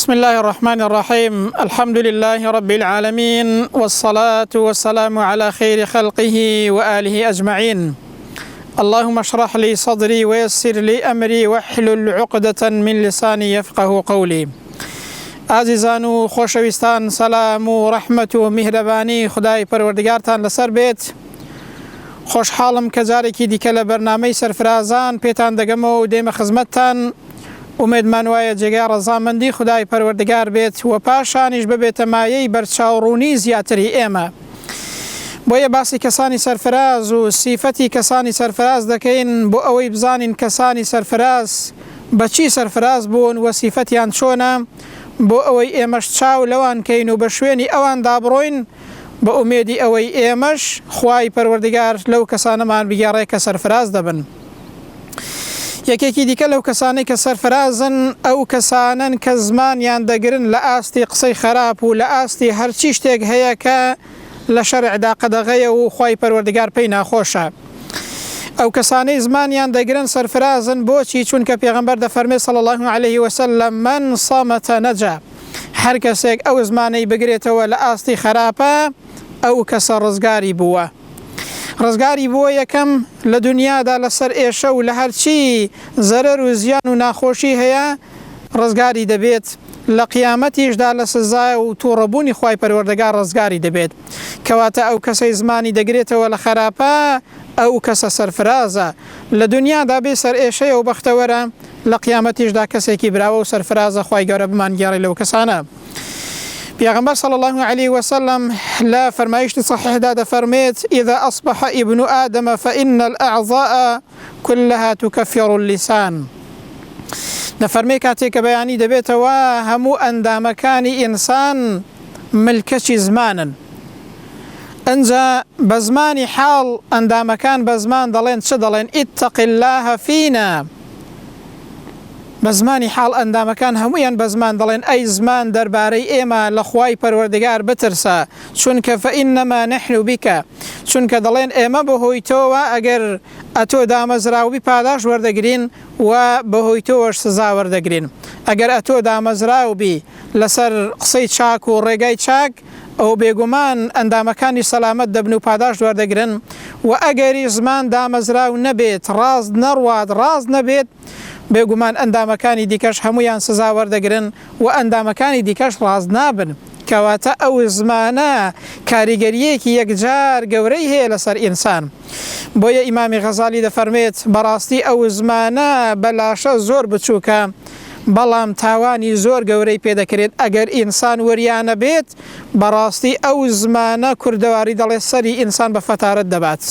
بسم الله الرحمن الرحيم. الحمد لله رب العالمين، والصلاة والسلام على خير خلقه وآله أجمعين. اللهم اشرح لي صدري ويسر لي أمري واحلل عقدة من لساني يفقه قولي. عزیزان و خۆشەویستان، سەلام و ڕەحمەت و میهرەبانی خدای پەروەردگارتان لەسەر بێت. خۆشحاڵم کە جارێکی دیکە لە بەرنامەی سەرفرازان پێتان دەگەمەوە و دێمە خزمەتتان. ئومێدمان وایە جێگای ڕەزامەندی خدای پەروەردگار بێت و پاشانیش ببێتە مایەی بەرچاوڕوونی زیاتری ئێمە. بۆیە باسی کەسانی سەرفراز و سیفەتی کەسانی سەرفراز دەکەین بۆ ئەوەی بزانین کەسانی سەرفراز بەچی سەرفراز بوون و سیفەتیان چۆنە، بۆ ئەوەی ئێمەش چاو لەوان کەین و بە شوێنی ئەوان دابڕۆین، بە ئومێدی ئەوەی ئێمەش خوای پەروەردگار لەو کەسانەمان بگێڕێ کە سەرفراز دەبن. یەکێکی دیکە لەو کەسانەی کە سەرفرازن ئەو کەسانن کە زمانیان دەگرن لە ئاستی قسەی خراپ و لە ئاستی هەرچی شتێک هەیە کە لە شەرعدا قەدەغەیە و خوای پەروەردگار پێی ناخۆشە. ئەو کەسانەی زمانیان دەگرن سەرفرازن بۆچی؟ چونکە پێغەمبەر دەفەرمێ صلی الله عليه وسلم من صامت نەجا. هەر کەسێک ئەو زمانەی بگرێتەوە لە ئاستی خراپە ئەو کەسە ڕزگاری بووە. ڕزگاری بووە یەکەم لە دنیادا لەسەر ئێشە و لە هەرچی زەرەر و زیان و ناخۆشی هەیە ڕزگاری دەبێت، لە قیامەتیشدا لە سزای و تووڕەبوونی خوای پەروەردگار ڕزگاری دەبێت. کەواتە ئەو کەسەی زمانی دەگرێتەوە لە خراپە ئەو کەسە سەرفرازە، لە دنیادا بێ سەر ئێشەیە و بەختەوەرە، لە قیامەتیشدا کەسێکی براوە و سەرفرازە. خوای گەورە بمانگیاڕی لەو کەسانە. پیغمبر صلی الله عليه وسلم لا فرمایشتی صحیحدا دەفەرمێت إذا أصبح ابن آدم فإن الأعضاء كلها تكفر اللسان. دەفەرمێ کاتێک کە بەیانی دەبێتەوە هەموو ئەندامەکانی ئینسان ملکەچی زمانن. ئەنجا بە زمانی حاڵ ئەندامەکان بە زمان دەڵێن چ دەڵێن؟ اتق الله فينا. بە زمانی حاڵ ئەندامەکان هەمویان بە زمان دەڵێن ئەی زمان دەربارەی ئێمە لە خوای پەروەردگار بترسە، چونکە فإنما نحن بك. چونکە دەڵێن ئێمە بەهۆی تۆوە ئەگەر ئەتۆ دامەزراوی پاداش وەردەگرین و بەهۆی تۆوەش سزا وەردەگرین. ئەگەر ئەتۆ دامەزراوبی لەسەر قسەی چاک و ڕێگای چاک ئەو بێگومان ئەندامەکانی سەلامەت دەبن و پاداش وەردەگرن، و ئەگەری زمان دامەزراو نەبێت، ڕاست نەڕوات، ڕاست نەبێت، بێگومان ئەندامەکانی دیکەش هەمویان سزا وەردەگرن و ئەندامەکانی دیکەش ڕاست نابن. کەواتە ئەو زمانە کاریگەریەکی یەکجار گەورەی هەیە لەسەر ئینسان. بۆیە ئیمامی غەزالی دەفەرمێت بەڕاستی ئەو زمانە بەلاشە زۆر بچووکە، بەڵام تاوانی زۆر گەورەی پێدەکرێت ئەگەر ئینسان وەریانە بێت. بەڕاستی ئەو زمانە کوردەواری دەڵێ سەری ئینسان بە فەتارەت دەبات.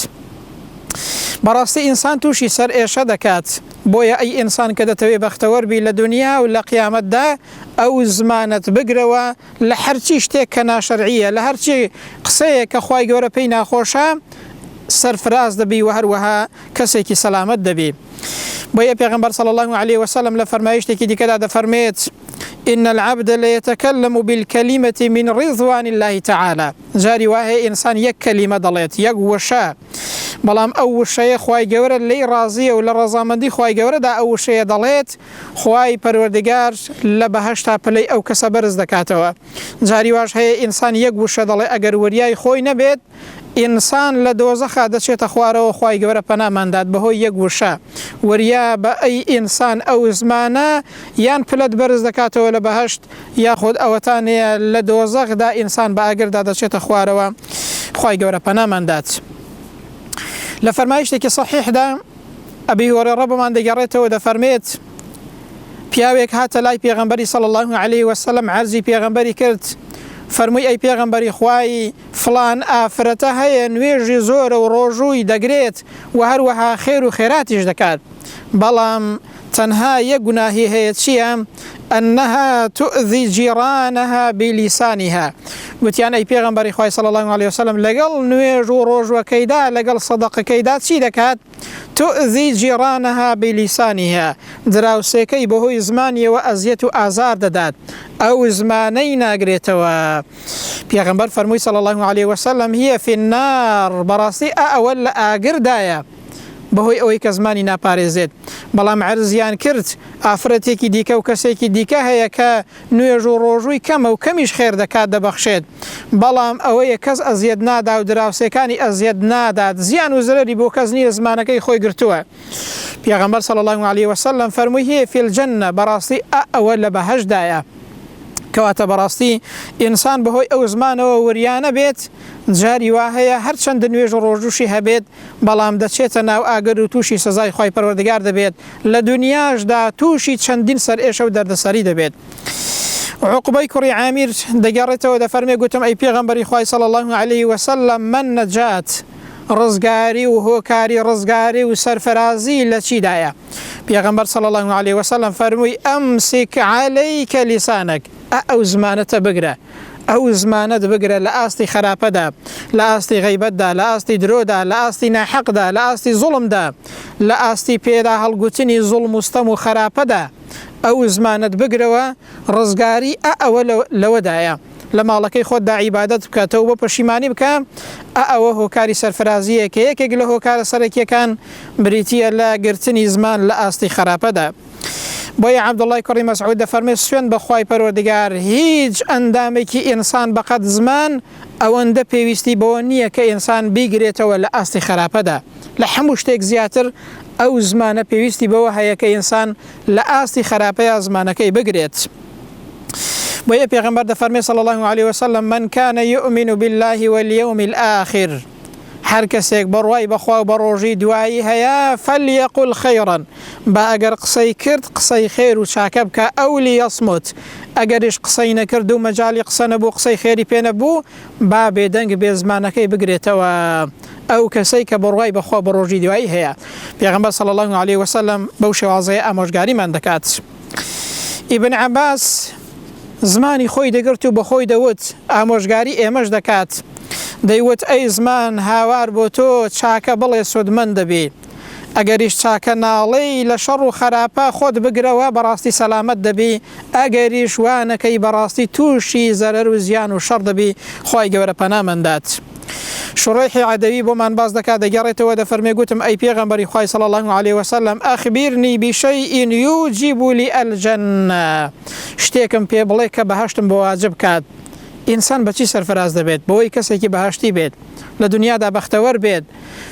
بەڕاستی ئینسان تووشی سەر ئێشە دەکات. بۆیە ئەی ئینسان کە دەتەوێ بەختەوەربی لە دنیا و لە قیامەتدا ئەو زمانت بگرەوە لە هەرچی شتێک کە ناشەرعیە، لە هەرچی قسەیە کە خوای گەورە پێی ناخۆشە سەرفراز دەبی و هەروەها کەسێکی سەلامەت دەبی. بۆیە پێغەمبەر صلی الله عليه وسلم لە فەرمایشتێکی دیکەدا دەفەرمێت إن العبد ليتكلم بالكلمة من رضوان الله تعالى. جاری وایە ئینسان یەک کەلیمە دەڵێت، یەک وشە، بەڵام ئەو وشەیە خوای گەورە لێی ڕازیە و لە ڕەزامەندی خوای گەورەدا ئەو وشەیە دەڵێت، خوای پەروەردگار لە بەهەشتا پلەی ئەو کەسە بەرز دەکاتەوە. جاری واش هەیە ئینسان یەک وشە دەڵێ ئەگەر وریای خۆی نەبێت ئینسان لە دۆزەخا دەچێتە خوارەوە. خوای گەورە پەناماندات بەهۆی یەک وشە. وریا بە ئەی ئینسان ئەو زمانە یان پلت بەرز دەکاتەوە لە بەهەشت، یاخود ئەوەتانەیە لە دۆزەخدا ئینسان بە ئاگردا دەچێتە خوارەوە. خوای گەورە پەناماندات. لە فەرمایشتێکی صحیحدا ئەبی هورەیرە بمان دەگەڕێتەوە دەفەرمێت پیاوێک هاتە لای پێغەمبەری صلی الله عليه وسلم عەرزی پێغەمبەری کرد، فەرمووی ئەی پێغەمبەری خوای فڵان ئافرەتە هەیە نوێژی زۆرە و ڕۆژووی دەگرێت و هەروەها خێر و خێراتیش دەکات، بەڵام تەنها یەک گوناهی هەیە. چییە؟ أنها تؤذي جيرانها بلسانها. وتیان ئەی پێغەمبەری خوای صلی الله عليه وسلم لەگەڵ نوێژ و ڕۆژوەکەیدا لەگەڵ سەدەقەکەیدا چی دەکات؟ تؤذي جيرانها بلسانها. دراوسێکەی بەهۆی زمانیەوە ئەزیەت و ئازار دەدات، ئەو زمانەی ناگرێتەوە. پێغەمبەر فەرمووی صلی الله عليه وسلم هي في النار. بەڕاستی ئەوە لە ئاگردایە، بەهۆی ئەوەی کە زمانی ناپارێزێت بەڵام عەرزیان کرد ئافرەتێکی دیکە و کەسێکی دیکە هەیە کە نوێژ و ڕۆژووی کەمە و کەمیش خێر دەکات دەبەخشێت بەڵام ئەوەیە کەس ئەزیەت نادا و دراوسەکانی ئەزیەت نادات زیان و زرەری بۆ کەس نییە زمانەکەی خۆی گرتووە پێغەمبەر صلی الله عليه وسلم فەرمووی هەیە فی الجەنە بەڕاستی ئەوە لە بەهەشتدایە کەواتە بەڕاستی ئینسان بەهۆی ئەو زمانەوە وریانە بێت جاری وا هەیە هەرچەندە نوێژ و ڕۆژوشی هەبێت بەڵام دەچێتە ناو ئاگەر و تووشی سزای خۆی پەروەردگار دەبێت لە دنیاشدا تووشی چەندین سەر ئێشە و دەردەسەری دەبێت عقبەی کوڕی عامیر دەگەڕێتەوە دەفەرمێ گوتم ئەی پێغەمبەری خوای صلی الله عليه وسلم من نەجات ڕزگاری و هۆکاری ڕزگاری و سەرفەرازی لە چیدایە پێغەمبەر صلی الله عليه وسلم فەرمووی ئەمسک عەلەیکە لیسانەک ئەو زمانەتە بگرە ئەو زمانەت بگرە لە ئاستی خراپەدا لە ئاستی غەیبەتدا لە ئاستی درۆدا لە ئاستی ناحەقدا لە ئاستی زوڵمدا لە ئاستی پێدا هەڵگوتنی زوڵم و ستەم و خراپەدا ئەو زمانەت بگرەوە ڕزگاری ئەوە لەوەدایە لە ماڵەکەی خۆتدا عیبادەت بکاتەوە بۆ پەشیمانی بکە ئەوە هۆکاری سەرفرازیە کە یەکێک لە هۆکارە سەرەکیەکان بریتیە لە گرتنی زمان لە ئاستی خراپەدا بۆیە عەبدوڵڵای کوڕی مەسعود دەفەرمێ سوێن بەخوای پەروەردگار هیچ ئەندامێکی ئینسان بەقەد زمان ئەوەندە پێویستی بەوە نییە کە ئینسان بیگرێتەوە لە ئاستی خراپەدا لە هەموو شتێک زیاتر ئەو زمانە پێویستی بەوە هەیە کە ئینسان لە ئاستی خراپەیە زمانەکەی بگرێت بۆیە پێغەمبەر دەفەرمێ صلی الله عليه وسلم من كان يؤمن بالله واليوم الآخر هەر کەسێک بڕوای بەخوا و بە ڕۆژی دوایی هەیە فەلیەقول خەیڕەن با ئەگەر قسەی کرد قسەی خێر و چاکە بکە ئەو لیەصمت ئەگەریش قسەی نەکرد و مەجاڵی قسە نەبوو قسەی خێری پێ نەبوو با بێدەنگ بێ زمانەکەی بگرێتەوە ئەو کەسەی کە بڕوای بەخوا بە ڕۆژی دوایی هەیە پێغەمبەر صلی الله عليه وسلم بەو شێوازەیە ئامۆژگاریمان دەکات ئیبن عەباس زمانی خۆی دەگرت و بە خۆی دەوت ئامۆژگاری ئێمەش دەکات دەیوت ئەی زمان هاوار بۆ تۆ چاکە بڵێ سودمەند دەبێ ئەگەریش چاکە ناڵەی لە شەڕ و خراپە خۆت بگرەوە بەڕاستی سەلامەت دەبی ئەگەریش وانەکەی بەڕاستی تووشی زەرەر و زیان و شەڕ دەبی خی گەورە پەنامەندات شڕێحی عەدەوی بۆمان باز دەکات دەگەڕێتەوە دەفەرمێ گوتم ئەی پێغەمبەری خوای صلی الله عليه وسلم ئەخبیرنی بشەیء یوجب لی الجەنە شتێکم پێ بڵێ کە بەهەشتم بۆ واجب کات ئینسان بەچی سەرفەراز دەبێت بۆی کەسێکی بەهەشتی بێت لە دنیادا بەختەوەر بێت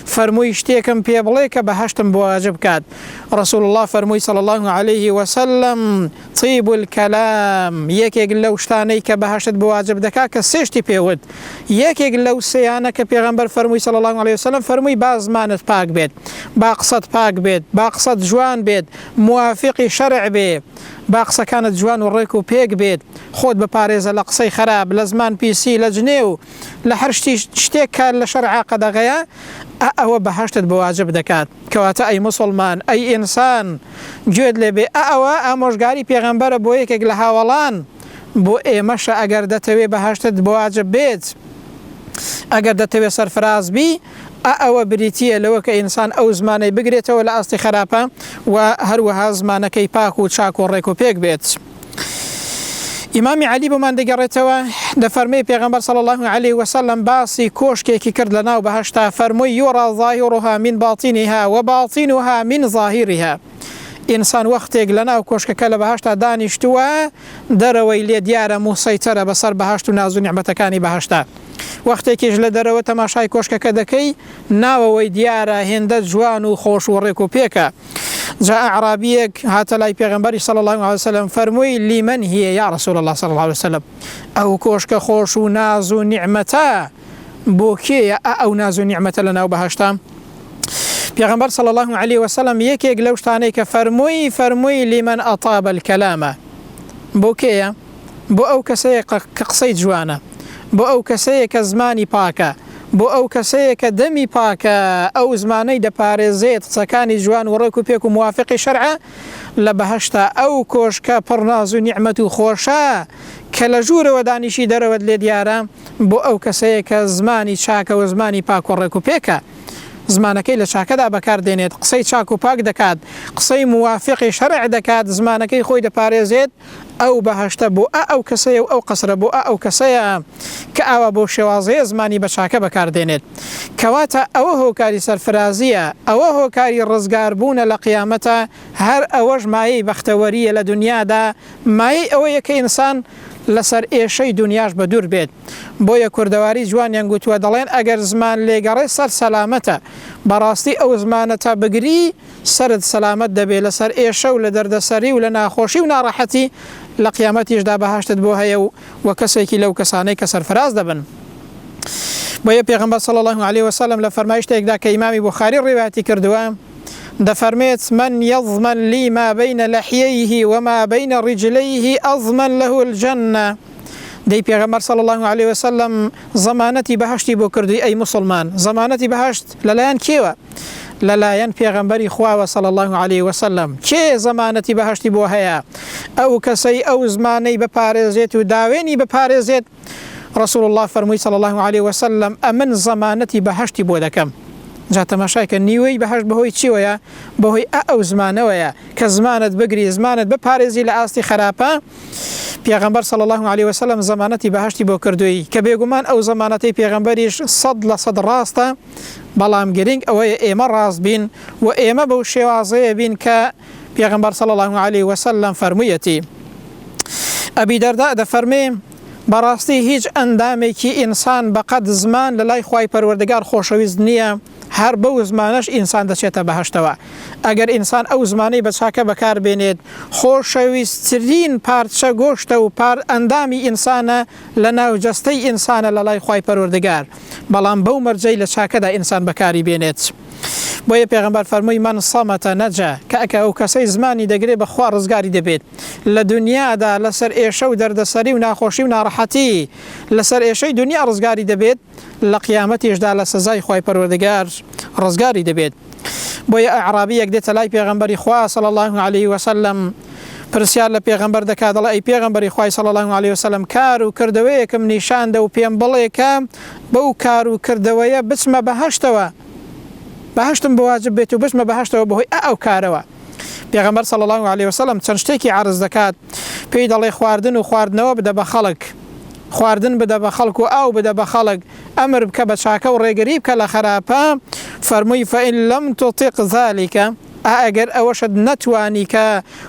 فەرمووی شتێکم پێ بڵێ کە بەهەشتم بۆ واجب کات رسول الله فەرمووی صلی الله عليه وسلم طیب الکەلام یەکێک لەو شتانەی کە بەهەشت بۆ واجب دەکات کە سێ شتی پێوت یەکێک لەو سەیانە کە پێغەمبەر فەرمووی صلی الله عليه وسلم فەرمووی با زمانت پاک بێت با قسەت پاک بێت با قسەت جوان بێت موافقی شەرع بێ با قسەکانت جوان و ڕێک و پێک بێت خۆت بپارێزە لە قسەی خراپ لە زمان پیسی لە جنێ و لە هەر شتێک کار لە شەرع قەدەغەیە ئەوە بەهەشتت بە واجب دەکات کەواتە ئەی موسڵمان ئەی ئینسان گوێت لێ بێ ئەوە ئامۆژگاری پێغەمبەرە بۆ یەکێک لە هاوڵان بۆ ئێمەشە ئەگەر دەتەوێ بەهەشتت بە واجب بێت ئەگەر دەتەوێت سەرفراز بی ئەوە بریتیە لەوە کە ئینسان ئەو زمانەی بگرێتەوە لە ئاستی خراپە و هەروەها زمانەکەی پاک و چاک و ڕێک و پێک بێت ئیمامی عەلی بۆمان دەگەڕێتەوە دەفەرمێ پێغەمبەر صلی الله عليه وسلم باسی کۆشکێکی کرد لە ناو بەهەشتا فەرمووی یوڕا ظاهرها من باطنها وباطنها من ظاهرها ئینسان وەختێک لە ناو کۆشکەکە لە بەهەشتا دانیشتووە دەرەوەی لێ دیارە موسەیتەرە بەسەر بەهەشت و ناز و نیعمەتەکانی بەهەشتا وەختێکیش لە دەرەوە تەماشای کۆشکەکە دەکەی ناوەوەی دیارە هێندە جوان و خۆش و ڕێک و پێکە جاء عربيك هات لاي پیغمبر صلى الله عليه وسلم فرموي لمن هي يا رسول الله صلى الله عليه وسلم او كوشك خوش وناز ونعمتا بوكي او ناز ونعمتا لنا وبهشتا پیغمبر صلى الله عليه وسلم يكيك لوشتاني فرموي لمن اطاب الكلام بوكي بو او كسي قصيد جوانا بو او كسي كزماني باكا بۆ ئەو کەسەیە کە دەمی پاکە ئەو زمانەی دەپارێزێت قسەکانی جوان و ڕێک و پێک و موافقی شەرعە لە بەهەشتا ئەو کۆشکە پڕناز و نیعمەت و خۆشە کە لە ژوورەوە دانیشی دەرەوەت لێ دیارە بۆ ئەو کەسەیە کە زمانی چاکە و زمانی پاک و ڕێک و پێکە زمانەکەی لە چاکەدا بەکاردێنێت قسەی چاک و پاک دەکات قسەی موافقی شەرع دەکات زمانەکەی خۆی دەپارێزێت ئەو بەهەشتە بۆ ئەو کەسەیە و ئەو قەسرە بۆ ئەو کەسەیە کە ئاوا بۆ شێوازەیە زمانی بە چاکە بەکاردێنێت کەواتە ئەوە هۆکاری سەرفرازیە ئەوە هۆکاری ڕزگاربوونە لە قیامەتە هەر ئەوەش مایەی بەختەوەریە لە دنیادا مایەی ئەوەیە کە ئینسان لەسەر ئێشەی دنیاش بە دوور بێت بۆیە کوردەواری جوانیان گوتووە دەڵێن ئەگەر زمان لێگەڕێ سەر سەلامەتە بەڕاستی ئەو زمانەتە بگری سرد سەلامەت دەبێت لەسەر ئێشە و لە دەردەسەری و لە ناخۆشی و ناڕەحەتی لە قیامەتیشدا بەهەشتت بۆ هەیە و کەسێکی لەو کەسانەی کە سەرفراز دەبن بۆیە پێغەمبەر صلی الله عليه وسلم لە فەرمایشتێکدا کە ئیمامی بوخاری ڕیواەتی کردووە دەفەرمێت من يضمن لي ما بين لحييه وما بين رجليه أضمن له الجنة دەی پێغەمبەر صلی الله عليه وسلم زەمانەتی بەهەشتی بۆ کردووی ئەی موسڵمان زەمانەتی بەهەشت لەلایەن کێوە لەلایەن پێغەمبەری خواوە صلی الله عليه وسلم کێ زەمانەتی بەهەشتی بۆ هەیە ئەو کەسەی ئەو زمانەی بپارێزێت و داوێنی بپارێزێت رسول الله فەرمووی صلی الله عليه وسلم ئەمن زەمانەتی بەهەشتی بۆ دەکەم جا تەماشایکە نیوەی بەهەشت بەهۆی چیوەیە بەهۆی ئەو زمانەوەیە کە زمانت بگری زمانت بپارێزی لە ئاستی خراپە پێغەمبەر صلی الله عليه وسلم زەمانەتی بەهەشتی بۆ کردووی کە بێگومان ئەو زەمانەتەی پێغەمبەریش 100% ڕاستە بەڵام گرنگ ئەوەیە ئێمە ڕاست بین و ئێمە بەو شێوازەیە بین کە پێغەمبەر صلی الله عليه وسلم فەرموویەتی ئەبی دەردا دەفەرمێ بەڕاستی هیچ ئەندامێکی ئینسان بەقەد زمان لە لای خوای پەروەردگار خۆشەویست نییە هەر بەو زمانەش ئینسان دەچێتە بەهەشتەوە ئەگەر ئینسان ئەو زمانەی بە چاکە بەکاربێنێت خۆشەویستترین پارچە گۆشتە و ئەندامی ئینسانە لە ناو جەستەی ئینسانە لە لای خوای پەروەردگار بەڵام بەو مەرجەی لە چاکەدا ئینسان بەکاری بێنێت بۆیە پێغەمبەر فەرمووی من صەمەتە نەجا کە ئەو کەسەی زمانی دەگرێت بەخوا ڕزگاری دەبێت لە دنیادا لەسەر ئێشە و دەردەسەری و ناخۆشی و ناڕەحەتی لەسەر ئێشەی دنیا ڕزگاری دەبێت لە قیامەتیشدا لە سزای خوای پەروەردگار ڕزگاری دەبێت بۆیە ئەعرابیەک دێتە لای پێغەمبەری خوا صلی الله عليه وسلم پرسیار لە پێغەمبەر دەکات دەڵێ ئەی پێغەمبەری خوای صلی الله عليه وسلم کار و کردەوەیەکم نیشاندە و پێم بڵێ کە بەو کار و کردەوەیە بچمە بەهەشتەوە بەهەشتم بواجب بێت و بچمە بەهەشتەوە بەهۆی ئەو کارەوە پێغەمبەر صلی الله عليه وسلم چەند شتێکی عرض دەکات پێی دەڵێ خواردن و خواردنەوە بدە بە خەڵک خواردن بدە بە خەڵک و ئاو بدە بە خەڵک ئەمر بکە بە چاکە و ڕێگەری بکە لە خراپە فەرمووی فإن لم تطق ذلك ئەگەر ئەوەشت نەتوانی کە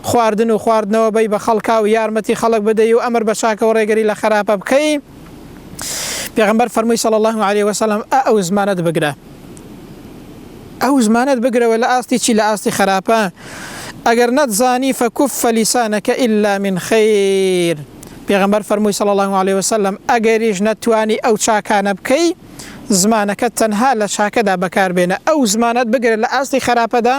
خواردن و خواردنەوە بەی بە خەڵکا و یارمەتی خەڵک بدەی و ئەمر بە چاکە و ڕێگەری لە خراپە بکەی پێغەمبەر فەرمووی صلی الله عليه وسلم ئەو زمانەت بگرە ئەو زمانەت بگرەوە لە ئاستی چی لە ئاستی خراپە ئەگەر نەتزانی فەکوفە لیسانەکە إلا من خیر پێغەمبەر فەرمووی صلی الله عليه وسلم ئەگەریش نەتوانی ئەو چاکانە بکەی زمانەکەت تەنها لە چاکەدا بەکاربێنە ئەو زمانەت بگرە لە ئاستی خراپەدا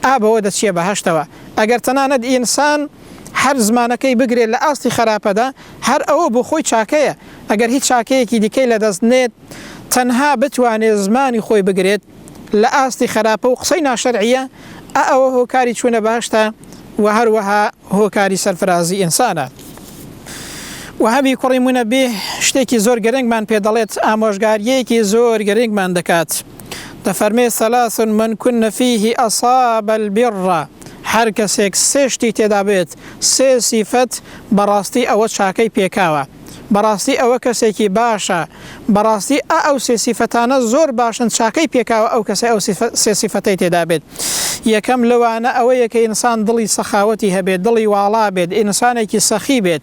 ئابەوە دەچێ بەهەشتەوە ئەگەر تەنانەت ئینسان هەر زمانەکەی بگرێت لە ئاستی خراپەدا هەر ئەوە بۆ خۆی چاکەیە ئەگەر هیچ چاکەیەکی دیکەی لەدەستنێت تەنها بتوانێت زمانی خۆی بگرێت لە ئاستی خراپە و قسەی ناشەرعیە ئەوە هۆکاری چوونە بەهەشتە و هەروەها هۆکاری سەرفرازی ئینسانە وهابی کوڕی مونەبێ شتێکی زۆر گەرەنگمان پێ دەڵێت ئامۆژگاریەیەکی زۆر گەرەنگمان دەکات دەفەرمێ ثلاث من كن فيه أصاب البر هەر کەسێک سێ شتی تێدا بێت سێ سیفەت بەڕاستی ئەوە چاکەی پێکاوە بەڕاستی ئەوە کەسێکی باشە بەڕاستی ئەو سێ سیفەتانە زۆر باشن چاکەی پێکاوە ئەو کەسە ئەو سێ سیفەتەی تێدا بێت یەکەم لەوانە ئەوەیە کە ئینسان دڵی سەخاوەتی هەبێت دڵی واڵا بێت ئینسانێکی سەخی بێت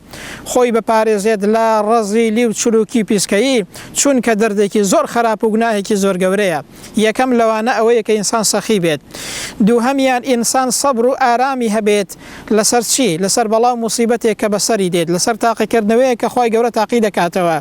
خۆی بپارێزێت لە ڕەزی لی و چروکی پیسکەیی چونکە دەردێکی زۆر خراپ و گوناهێکی زۆر گەورەیە یەکەم لەوانە ئەوەیە کە ئینسان سەخی بێت دووهەمیان ئینسان سەبر و ئارامی هەبێت لەسەر چی لەسەر بەڵاو موسیبەتێک کە بەسەری دێت لەسەر تاقیکردنەوەیە کە خۆی گەورە تاقی دەکاتەوە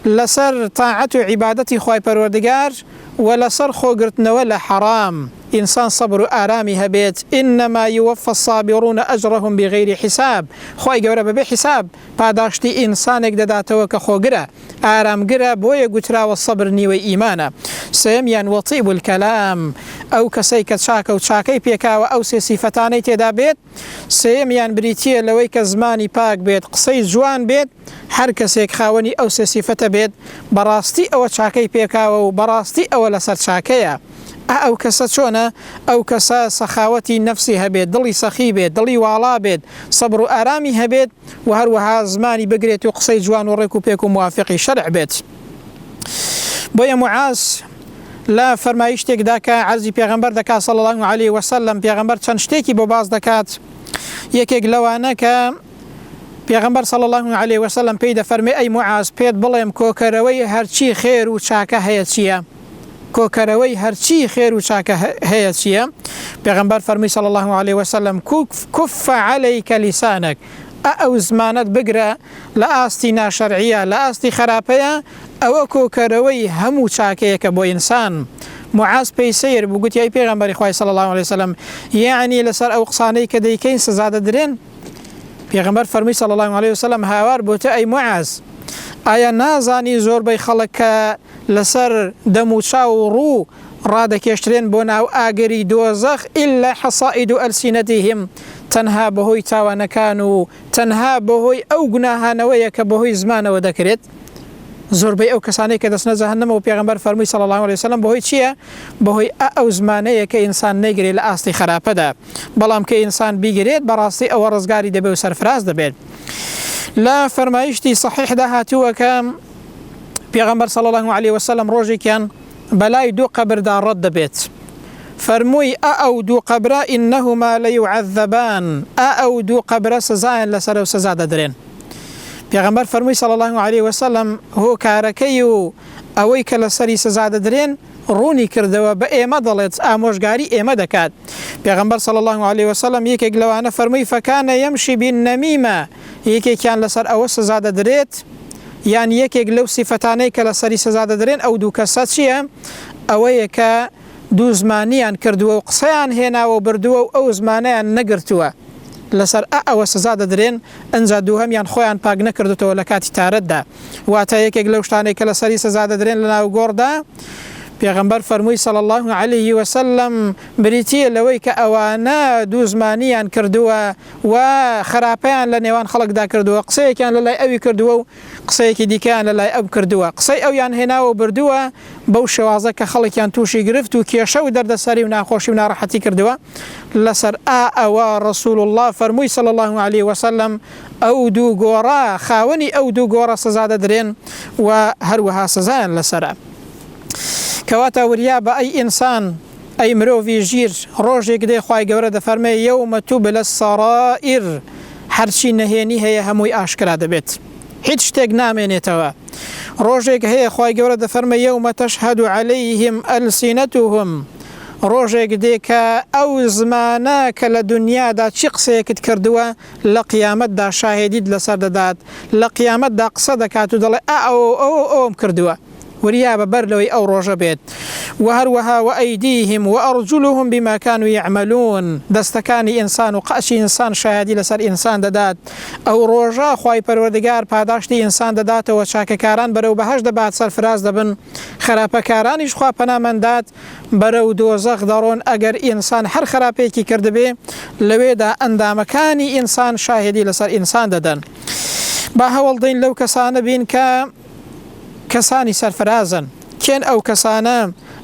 لەسەر تاعەت و عیبادەتی خوای پەروەردگار و لەسەر خۆگرتنەوە لە حەرام ئینسان سەبر و ئارامی هەبێت إنما يوفى الصابرون أجرهم بغير حساب خوای گەورە بەبێ حساب پاداشتی ئینسانێک دەداتەوە کە خۆگرە ئارامگرە بۆیە گوتراوە سەبر نیوەی ئیمانە سەمیان وەطیب الکەلام ئەو کەسەی کە چاکە و چاکەی پێکاوە ئەو سێ سیفەتانەی تێدا بێت سەمیان بریتیە لەوەی کە زمانی پاک بێت قسەی جوان بێت هەر کەسێک خاوەنی ئەو سێ سیفەتە بێت بەڕاستی ئەوە چاکەی پێکاوە و بەڕاستی ئەوە لەسەر چاکەیە ئەو کەسە چۆنە؟ ئەو کەسە سەخاوەتی نەفسی هەبێت، دڵی سەخی بێت، دڵی واڵا بێت، سەبر و ئارامی هەبێت و هەروەها زمانی بگرێت و قسەی جوان و ڕێک و پێک و موافقی شەرع بێت. بۆیە معاذ لا فەرمایی شتێکدا کە عەرزی پێغەمبەر دەکات صلی الله علیه وسلم، پێغەمبەر چەند شتێکی بۆ باز دەکات. یەکێک لەوانە کە پێغەمبەر صلی الله علیه وسلم پێی دەفەرمێ ئەی معاذ پێت بڵێم کۆکەرەوەی هەرچی خێر و چاکە هەیە چییە؟ کۆکەرەوەی هەرچی خێر و چاکە هەیە چییە؟ پێغەمبەر فەرمووی صلی الله علیه وسلم کف علیک لیسانک، ئەو زمانت بگرە لە ئاستی ناشەرعیە، لە ئاستی خراپەیە، ئەوە کۆکەرەوەی هەموو چاکەیەکە بۆ ئینسان. معاذ پێی سیر بوو، گوتی ئەی پێغەمبەری خوای صلی الله علیه وسلم، یعنی لەسەر ئەو قسانەی کە دەیکەین سزا دەدرێن؟ پێغەمبەر فەرمووی صلی الله علیه وسلم هاوار بۆتە ئەی معاذ، ئایا نازانی زۆربەی خەڵک کە لەسەر دەم و چاو و ڕوو ڕادەکێشترێن بۆ ناو ئاگری دۆزەخ ئیلا حەصائد ئەلسینەتیهم، تەنها بەهۆی تاوانەکان و تەنها بەهۆی ئەو گوناهانەوەیە کە بەهۆی زمانەوە دەکرێت؟ زۆربەی ئەو کەسانەی کە دەچنە جەهەنەمەوە پێغەمبەر فەرمووی صلی الله علیه وسلم بەهۆی چییە؟ بەهۆی ئەو زمانەیە کە ئینسان نەیگرێت لە ئاستی خراپەدا، بەڵام کە ئینسان بیگرێت بەڕاستی ئەوە ڕزگاری دەبێت و سەرفراز دەبێت. لا فەرمایشتی صحیحدا هاتووە کە پێغەمبەر صلی الله علیه وسلم ڕۆژێکیان بەلای دوو قەبردا ڕەت دەبێت، فەرمووی ئەو دوو قەبرە ئینەهما لەیعەذەبان، ئەو دوو قەبرە سزایان لەسەر و سزا دەدرێن. پێغەمبەر فەرمووی صلی الله علیه وسلم هۆکارەکەی و ئەوەی کە لەسەری سزا دەدرێن ڕوونی کردەوە، بە ئێمە دەڵێت، ئامۆژگاری ئێمە دەکات. پێغەمبەر صلی الله علیه وسلم یەکێک لەوانە فەرمووی فەکانە یەمشی بالنەمیمە، یەکێکیان لەسەر ئەوە سزا دەدرێت، یان یەکێک لەو سیفەتانەی کە لەسەری سزا دەدرێن ئەو دوو کەسە چییە؟ ئەوەیە کە دوو زمانیان کردووە و قسەیان هێناوە و بردووە و ئەو زمانەیان نەگرتووە، لەسەر ئەوە سزا دەدرێن، ئەنجا دووهەمیان خۆیان پاک نەکردوتەوە لە کاتی تارەتدا. واتە یەکێک لەو شتانەی کە لەسەری سزا دەدرێن لە ناو گۆڕدا، پێغەمبەر فەرمووی صلی الله علیه وسلم بریتیە لەوەی کە ئەوانە دوو زمانیان کردووە و خراپەیان لە نێوان خەڵکدا کردووە، قسەیەکیان لە لای ئەوی کردووە و قسەیەکی دیکەیان لە لای ئەو کردووە، قسەی ئەویان هێناوە و بردووە بەو شێوازە کە خەڵکیان تووشی گرفت و کێشە و دەردەسەری و ناخۆشی و ناڕەحەتی کردووە. لەسەر ئەوە ڕەسوول الله فەرمووی صلی الله علیه وسلم ئەو دوو گۆڕە خاوەنی ئەو دوو گۆڕە سزا دەدرێن و هەروەها سزایان لەسەرە. کەواتە وریا بە ئەی ئینسان، ئەی مرۆڤی ژیر، ڕۆژێک دێ خوای گەورە دەفەرمێ یەومە توبلە السەرائر، هەرچی نەهێنی هەیە هەمووی ئاشکرا دەبێت، هیچ شتێک نامێنێتەوە. ڕۆژێک هەیە خوای گەورە دەفەرمێ یەومە تەشهەد عەلەیهیم ئەلسینەتوهم، ڕۆژێک دێ کە ئەو زمانە کە لە دنیادا چی قسەیەکت کردووە لە قیامەتدا شاهێدیت لەسەر دەدات، لە قیامەتدا قسە دەکات و دەڵێ ئەوم کردووە. وریا بەبەر لەوەی ئەو ڕۆژە بێت. و هەروەها و ئەیدیهم و ئەرجلهم بما كانوا يعملون، دەستەکانی ئینسان و قەچی ئینسان شایەدی لەسەر ئینسان دەدات. ئەو ڕۆژە خوای پەروەردگار پاداشتی ئینسان دەداتەوە، چاکەکاران بەرەو بەهەشت دەبات سەرفراز دەبن، خراپەکارانیش خوا پەنامەندات بەرەو دۆزەخ دەڕۆن. ئەگەر ئینسان هەر خراپەیەکی کردبێ لەوێدا ئەندامەکانی ئینسان شاهێدی لەسەر ئینسان دەدەن. با هەوڵدەین لەو کەسانە بین کە کەسانی سەرفرازن. کێن ئەو کەسانە؟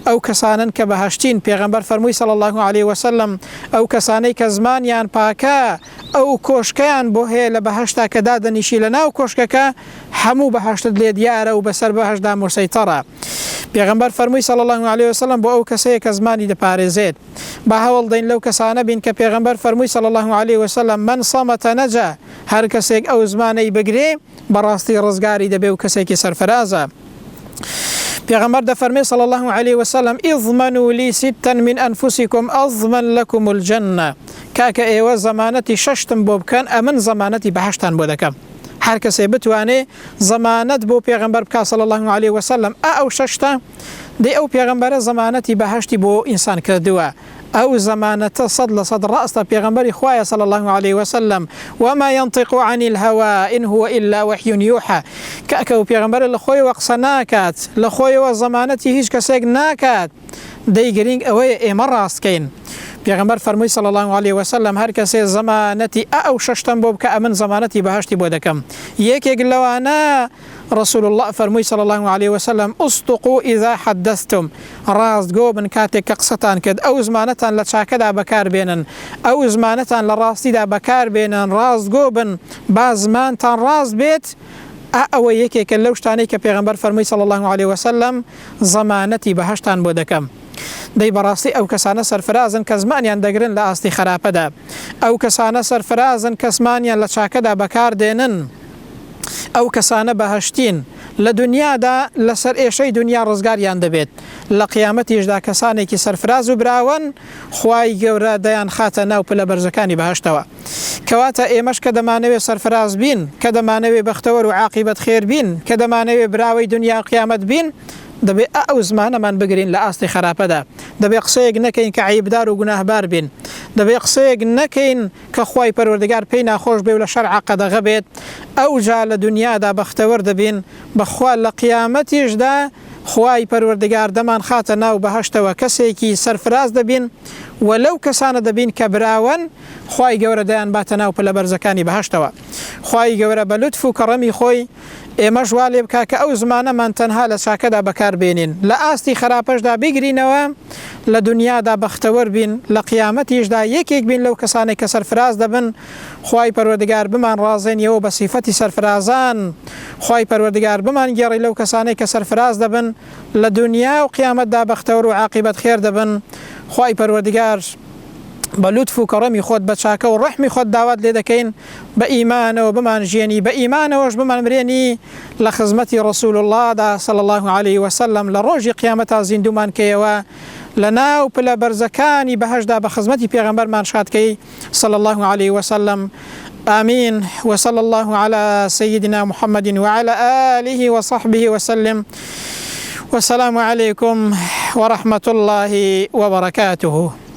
ئەو کەسانن کە بەهەشتین. پێغەمبەر فەرمووی صلی الله علیه وسلم ئەو کەسانەی کە زمانیان پاکە، ئەو کۆشکەیان بۆ هەیە لە بەهەشتا کە دادەنیشی لە ناو کۆشکەکە هەموو بەهەشتت لێ دیارە و بەسەر بەهەشتدا مسەیتەڕە. پێغەمبەر فەرمووی صلی الله علیه وسلم بۆ ئەو کەسەیە کە زمانی دەپارێزێت. با هەوڵدەین لەو کەسانە بین کە پێغەمبەر فەرمووی صلی الله علیه وسلم من صەمەتە نەجا، هەر کەسێک ئەو زمانەی بگرێ بەڕاستی ڕزگاری دەبێ و کەسێکی سەرفرازە. پێغەمبەر دەفەرمێ صلی الله علیه وسلم اضمنوا لي ستا من أنفسكم أضمن لكم الجنة، کاکە ئێوە زەمانەتی شەشتم بۆ بکەن ئەمن زەمانەتی بەهەشتان بۆ دەکەم. هەر کەسێ بتوانێ زەمانەت بۆ پێغەمبەر بکات صلی الله علیه وسلم ئەو شەشتە، دەی ئەو پێغەمبەرە زەمانەتی بەهەشتی بۆ ئینسان کردووە. ئەو زەمانەتە 100% ڕاستە پێغەمبەری خوایە صلی الله علیه وسلم، وما ينطق عن الهوى إن هو إلا وحي يوحى، کاکە و پێغەمبەرە لە خۆیەوە قسە ناکات، لە خۆیەوە زەمانەتی هیچ کەسێک ناکات، دەی گرنگ ئەوەیە ئێمە ڕاستکەین. پێغەمبەر فەرمووی صلی الله علیه وسلم هەر کەسێ زەمانەتی ئەو شەشتم بۆ بکە ئەمن زەمانەتی بەهەشتی بۆ دەکەم. یەکێک لەوانە رسول الله فرمووی صلى الله عليه وسلم اصدقوا إذا حدثتم ڕاست گۆ بن کاتێک کە قسەتان کرد ئەو زمانەتان لە چاکەدا بەکاربێنن ئەو زمانەتان لە ڕاستیدا بەکاربێنن ڕاست گۆ بن با زمانتان ڕاست بێت ئەوە یەکێکە لەو شتانەی کە پێغەمبەر فەرمووی صلى الله عليه وسلم زەمانەتی بەهەشتان بۆ دەکەم دەی بەڕاستی ئەو کەسانە سەرفرازن کە زمانیان دەگرن لە ئاستی خراپەدا ئەو کەسانە سەرفرازن کە زمانیان لە چاکەدا بەکاردێنن ئەو کەسانە بەهەشتین لە دنیادا لەسەر ئێشەی دنیا ڕزگاریان دەبێت لە قیامەتیشدا کەسانێکی سەرفراز و براون خوای گەورە دەیان خاتە ناو پلە بەرزەکانی بەهەشتەوە کەواتە ئێمەش کە دەمانەوێت سەرفراز بین کە دەمانەوێت بەختەوەر و عاقیبەت خێر بین کە دەمانەوێت براوەی دنیا قیامەت بین دەبێ ئەو زمانەمان بگرین لە ئاستی خراپەدا دەبێ قسەیەک نەکەین کە عیبدار و گوناهبار بین دەبێ قسەیەک نەکەین کە خوای پەروەردگار پێی ناخۆش بێ و لە شەرع قەدەغە بێت ئەو جا لە دنیادا بەختەوەر دەبین بەخوا لە قیامەتیشدا خوای پەروەردگار دەمان خاتە ناو بەهەشتەوە کەسێکی سەرفراز دەبین و لەو کەسانە دەبین کە براون خوای گەورە دەیان باتە ناو پلە بەرزەکانی بەهەشتەوە خوای گەورە بە لوتف و کەڕەمی خۆی ئێمەش وا لێ بکا کە ئەو زمانەمان تەنها لە چاکەدا بەکاربێنین لە ئاستی خراپەشدا بگرینەوە لە دنیادا بەختەوەر بین لە قیامەتیشدا یەکێک بین لەو کەسانێک کە سەرفراز دەبن خوای پەروەردگار بمان ڕازێنیەوە بە سیفەتی سەرفرازان خوای پەروەردگار بمان گێڕی لەو کەسانێک کە سەرفراز دەبن لە دنیا و قیامەتدا بەختەوەر و عاقیبەت خێر دەبن خوای پەروەردگار بە لوتف و کەڕەمی خۆت بە چاکە و ڕەحمی خۆت داوات لێ دەکەین بە ئیمانەوە بمان ژیێنی بە ئیمانەوەش بمان مرێنی لە خزمەتی ڕسول اللهدا صلى الله عليه وسلم لە ڕۆژی قیامەتا زیندومان کەیەوە لە ناو پلە بەرزەکانی بەهەشدا بە خزمەتی پێغەمبەرمان شادکەی صلى الله عليه وسلم آمين وصلى الله على سيدنا محمد وعلى آله وصحبه وسلم والسلام عليكم ورحمة الله وبركاته.